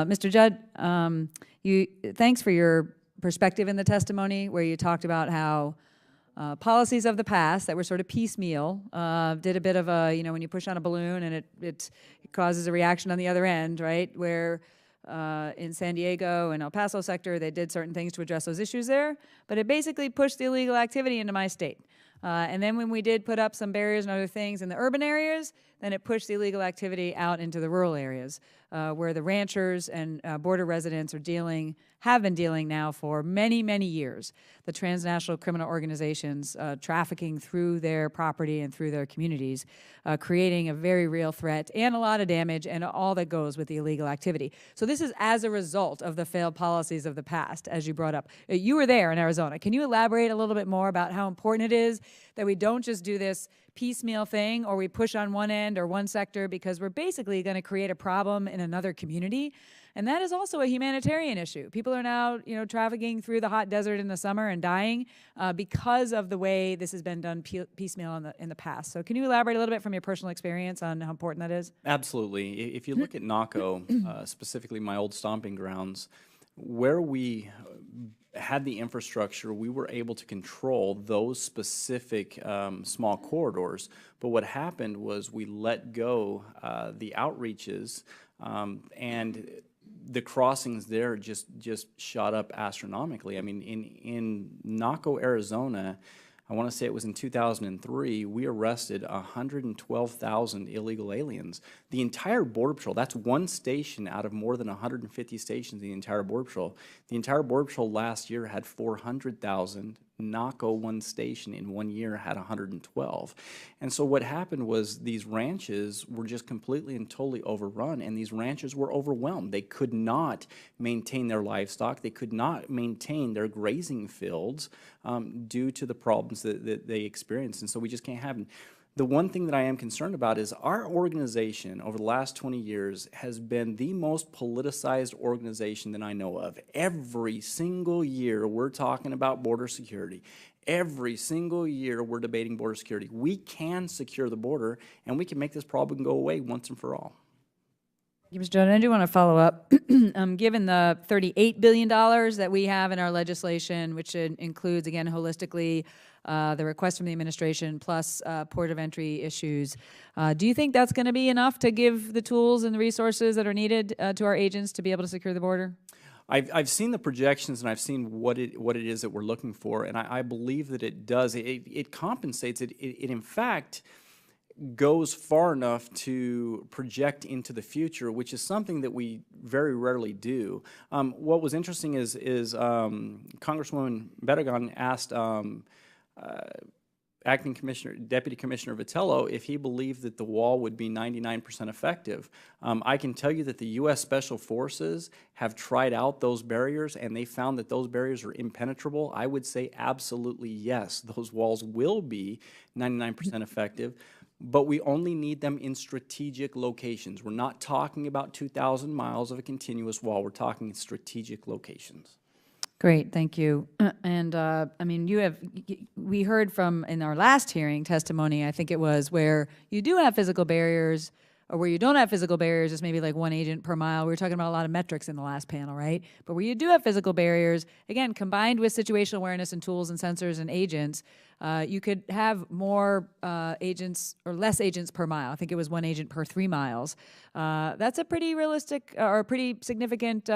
Mr. Judd, thanks for your perspective in the testimony where you talked about how policies of the past that were sort of piecemeal did a bit of a, when you push on a balloon and it causes a reaction on the other end, right? Where in San Diego and El Paso sector, they did certain things to address those issues there, but it basically pushed the illegal activity into my state. And then when we did put up some barriers and other things in the urban areas, then it pushed the illegal activity out into the rural areas where the ranchers and border residents have been dealing now for many, many years. The transnational criminal organizations trafficking through their property and through their communities, creating a very real threat and a lot of damage and all that goes with the illegal activity. So this is as a result of the failed policies of the past, as you brought up. You were there in Arizona. Can you elaborate a little bit more about how important it is that we don't just do this piecemeal thing or we push on one end or one sector because we're basically going to create a problem in another community? And that is also a humanitarian issue. People are now, trafficking through the hot desert in the summer and dying because of the way this has been done piecemeal in the past. So can you elaborate a little bit from your personal experience on how important that is? Absolutely. If you look at Naco, specifically my old stomping grounds, where we had the infrastructure, we were able to control those specific small corridors. But what happened was we let go the outreaches and the crossings there just shot up astronomically. I mean, in Naco, Arizona, I want to say it was in 2003, we arrested 112,000 illegal aliens. The entire Border Patrol, that's one station out of more than 150 stations in the entire Border Patrol. The entire Border Patrol last year had 400,000. Naco, one station in 1 year, had 112. And so what happened was these ranches were just completely and totally overrun, and these ranchers were overwhelmed. They could not maintain their livestock. They could not maintain their grazing fields due to the problems that they experienced. And so we just can't have them. The one thing that I am concerned about is our organization over the last 20 years has been the most politicized organization that I know of. Every single year we're talking about border security. Every single year we're debating border security. We can secure the border and we can make this problem go away once and for all. Mr. Judd, I do want to follow up. Given the $38 billion that we have in our legislation, which includes, again, holistically, the request from the administration plus port of entry issues, do you think that's going to be enough to give the tools and the resources that are needed to our agents to be able to secure the border? I've seen the projections and I've seen what it is that we're looking for, and I believe that it does. It compensates. It in fact goes far enough to project into the future, which is something that we very rarely do. What was interesting is Congresswoman Bedegon asked Deputy Commissioner Vitello if he believed that the wall would be 99% effective. I can tell you that the U.S. Special Forces have tried out those barriers and they found that those barriers are impenetrable. I would say absolutely yes, those walls will be 99% effective. But we only need them in strategic locations. We're not talking about 2,000 miles of a continuous wall. We're talking strategic locations. Great, thank you. And I mean, we heard from in our last hearing testimony, I think it was, where you do have physical barriers, or where you don't have physical barriers, it's maybe like one agent per mile. We were talking about a lot of metrics in the last panel, right? But where you do have physical barriers, again, combined with situational awareness and tools and sensors and agents, you could have more agents or less agents per mile. I think it was one agent per 3 miles. That's a pretty realistic or a pretty significant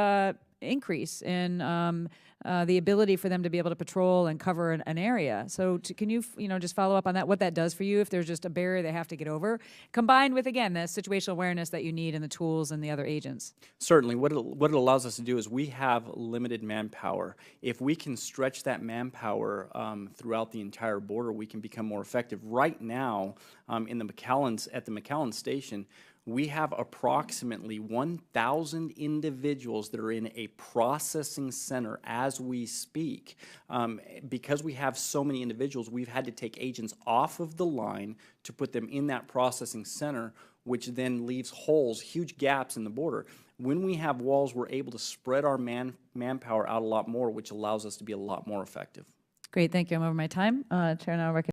increase in the ability for them to be able to patrol and cover an area. So can you, just follow up on that, what that does for you if there's just a barrier they have to get over, combined with, again, the situational awareness that you need and the tools and the other agents? Certainly. What it allows us to do is we have limited manpower. If we can stretch that manpower throughout the entire border, we can become more effective. Right now, at the McAllen station, we have approximately 1,000 individuals that are in a processing center as we speak. Because we have so many individuals, we've had to take agents off of the line to put them in that processing center, which then leaves holes, huge gaps in the border. When we have walls, we're able to spread our manpower out a lot more, which allows us to be a lot more effective. Great, thank you. I'm over my time. Chair now recognizes